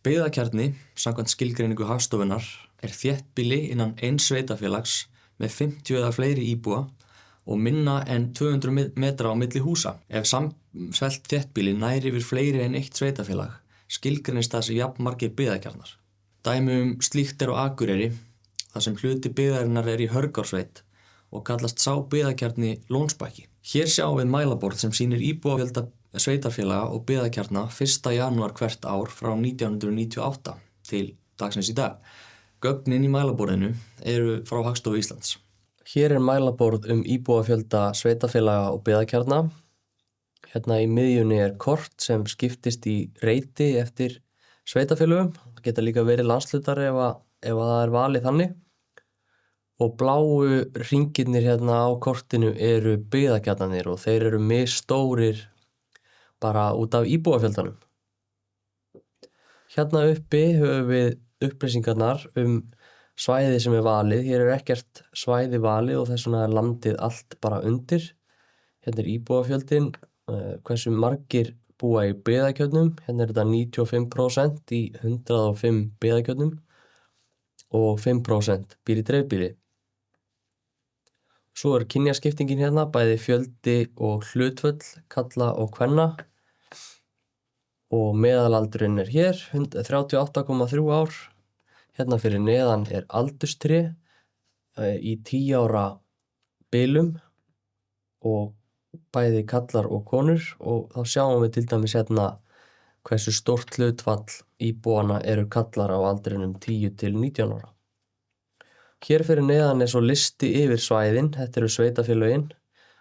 Byggðakjarni, samkvæmt skilgreiningu Hagstofunnar, þéttbýli innan eins sveitarfélags með 50 eða fleiri íbúa og minna en 200 metra á milli húsa. Ef samfellt þéttbýli nær yfir fleiri en eitt sveitarfélag, skilgreinist það sem jafnmargir byggðakjarnar. Dæmi slíkt á Akureyri, þar sem hluti byggðarinnar í Hörgársveit og kallast sá byggðakjarni Lónsbakki. Hér sjáum við mælaborð sem sýnir íbúafjölda sveitarfélaga og byggðakjarna 1. janúar hvert ár frá 1998 til dagsins í dag. Gögnin í mælaborðinu eru frá Hagstofu Íslands. Hér mælaborð íbúafjölda sveitarfélaga og byggðakjarna. Hérna í miðjunni kort sem skiptist í reiti eftir sveitarfélögum. Það geta líka verið landshlutar ef það valið þannig. Og bláu hringirnir hérna á kortinu eru byggðakjarnarnir og þeir eru misstórir bara út af íbúafjöldanum. Hérna uppi höfum við upplýsingarnar svæði sem valið. Hér ekkert svæði valið og þess vegna landið allt bara undir. Hérna íbúafjöldin, hversu margir búa í byggðakjörnum. Hérna þetta 95% í 105 byggðakjörnum og 5% býr í dreifbýli. Svo kynjaskiptingin hérna, bæði fjöldi og hlutföll, kalla og kvenna. Og meðalaldurinn hér, 38,3 ár. Hérna fyrir neðan aldurstré í 10 ára bilum og bæði kallar og konur. Og þá sjáum við til dæmis hérna hversu stórt hlutfall íbúana eru kallar á aldrinum 10 til 19 ára. Hér fyrir neðan svo listi yfir svæðin, þetta eru sveitarfélögin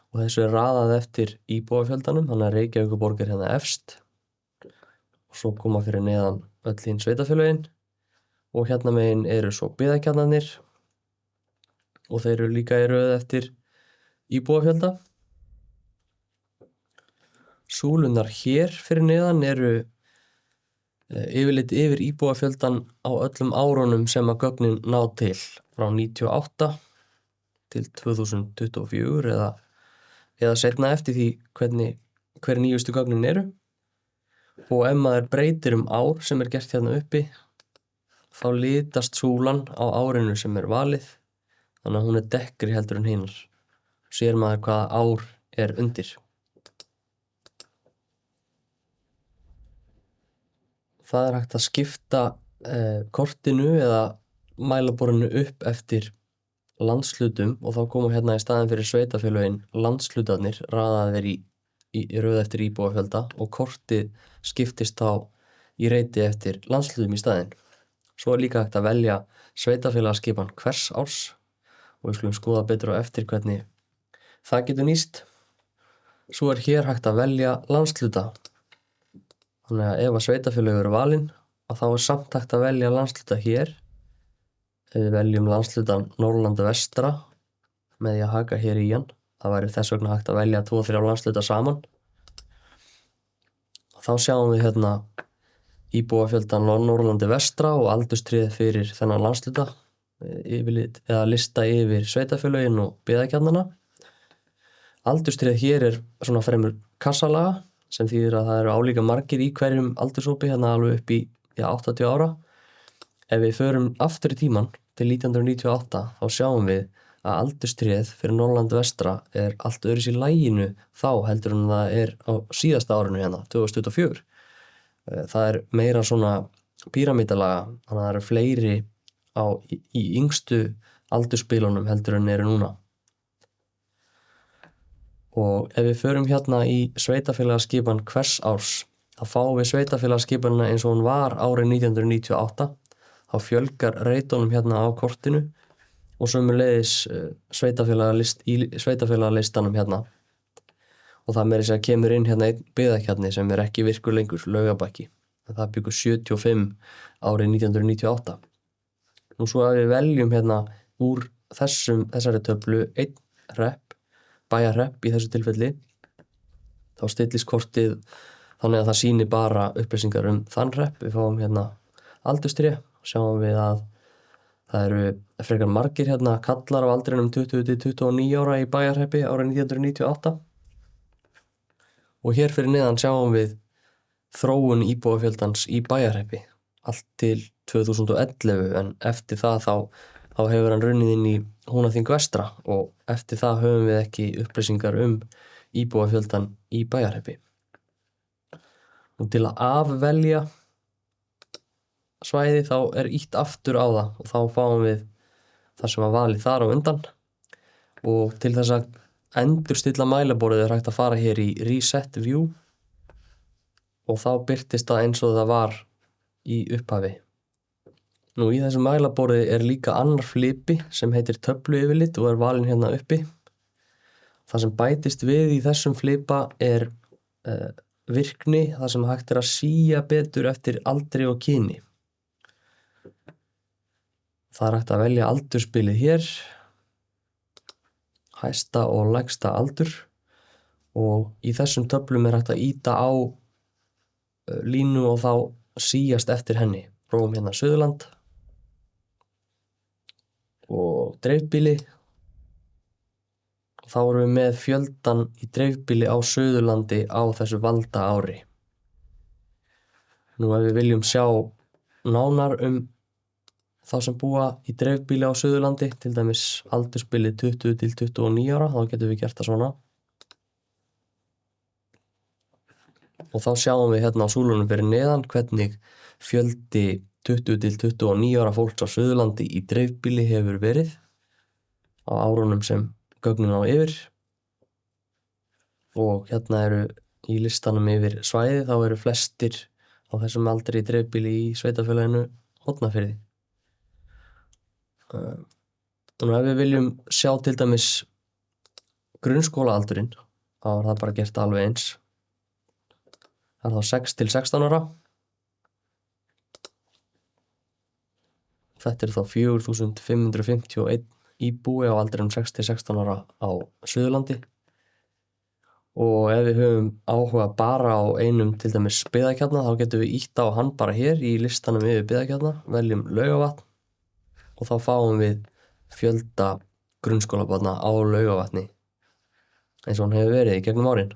og þessu raðað eftir íbúafjöldanum, þannig að Reykjavíkurborg hérna efst og svo koma fyrir neðan öll hinn sveitarfélögin og hérna megin eru svo byggðakjarnarnir og þeir eru líka í röð eftir íbúafjölda. Súlunar hér fyrir neðan eru yfirleitt yfir íbúafjöldan á öllum árunum sem að gögnin ná til frá 98 til 2024 eða seinna eftir því hver nýjustu gögnin eru. Og ef maður breytir ár sem gert hérna uppi þá litast súlan á árinu sem valið, þannig að hún dekkri heldur en hinar. Sér maður hvaða ár undir. Það hægt að skipta kortinu eða mælaborðinu upp eftir landshlutum og þá koma hérna í staðinn fyrir sveitarfélögin landshlutarnir raðaðir í röð eftir íbúafjölda og kortið skiptist þá í reiti eftir landshlutum í staðinn. Svo líka hægt að velja sveitarfélagaskipan hvers árs og við skulum skoða betur á eftir hvernig það getur nýst. Svo hér hægt að velja landshluta. Þannig að ef sveitarfélög eru valin þá samt hægt að velja landshluta hér. Ef við veljum landshlutan Norðurland vestra með því að haka hér í hann, það væri þess vegna hægt að velja 2-3 landshluta saman. Þá sjáum við hérna íbúafjöldan Norðurlandi vestra og aldurstréð fyrir þennan landshluta eða lista yfir sveitarfélögin og byggðakjarnana. Aldurstréð hér svona fremur kassalaga sem þýðir að það eru álíka margir í hverjum aldurshópi hérna alveg upp í 80 ára. Ef við förum aftur í tíman til 1998 þá sjáum við að aldurstréð fyrir Norðurland vestra allt öðruvísi í laginu þá heldur en það á síðasta árinu hérna, 2024. Það meira svona píramídalaga, þannig að það eru fleiri í yngstu aldursbilunum heldur en eru núna. Og ef við förum hérna í sveitarfélagaskipan hvers árs, þá fáum við sveitarfélagaskipanina eins og hún var árið 1998, þá fjölgar reitunum hérna á kortinu og sömuleiðis sveitarfélagalistanum hérna. Og það meira að kemur inn hérna einn byggðakjarni sem ekki virkur lengur, Laugabakki. Það byggur 75 árið 1998. Nú svo ef við veljum hérna úr þessari töflu einn hrepp, bæjarhrepp í þessu tilfelli, þá stillist kortið þannig að það sýnir bara upplýsingar þann hrepp. Við fáum hérna aldurstré og sjáum við að það eru frekar margir hérna kallar á aldrinum 20 til 29 ára í bæjarhreppi árið 1998. Og hér fyrir neðan sjáum við þróun íbúafjöldans í bæjarhreppi. allt til 2011 en eftir það þá hefur hann runnið inn í Húnaþing vestra og eftir það höfum við ekki upplýsingar íbúafjöldan í Bæjarhreppi. Og til að afvelja svæði þá ýtt aftur á það og þá fáum við það sem var valið þar á undan og til þess að endurstilla mælaborðið hægt að fara hér í Reset View og þá birtist það eins og það var í upphafi. Nú í þessu mælaborði líka annar flipi sem heitir töfluyfirlit og valinn hérna uppi. Það sem bætist við í þessum flipa virkni þar sem hægt að sía betur eftir aldri og kyni. Það hægt að velja aldursbilið hér, hæsta og lægsta aldur og í þessum töflum hægt að ýta á línu og þá síast eftir henni. Prófum hérna Suðurland og dreifbýli og þá erum við með fjöldan í dreifbýli á Suðurlandi á þessu valda ári. Nú ef við viljum sjá nánar þá sem búa í dreifbýli á Suðurlandi, til dæmis aldursbilið 20 til 29 ára, þá getum við gert það svona. Og þá sjáum við hérna á súlunum fyrir neðan hvernig fjöldi 20 til 29 ára fólks á Suðurlandi í dreifbýli hefur verið á árunum sem gögnin á yfir. Og hérna í listanum yfir svæði þá eru flestir á þessum aldri í dreifbýli í sveitarfélaginu Hornafirði. Og ef við viljum sjá til dæmis grunnskólaaldurinn, þá það bara gert alveg eins. Það þá 6 til 16 ára. Þetta þá 4.551 íbúi á aldrinum 6 til 16 ára á Suðurlandi. Og ef við höfum áhuga bara á einum til dæmis Byggðakjarna, þá getum við ýtt á hann bara hér í listanum yfir Byggðakjarna, veljum Laugavatn og þá fáum við fjölda grunnskólabarna á Laugavatni eins og hann hefur verið í gegnum árin.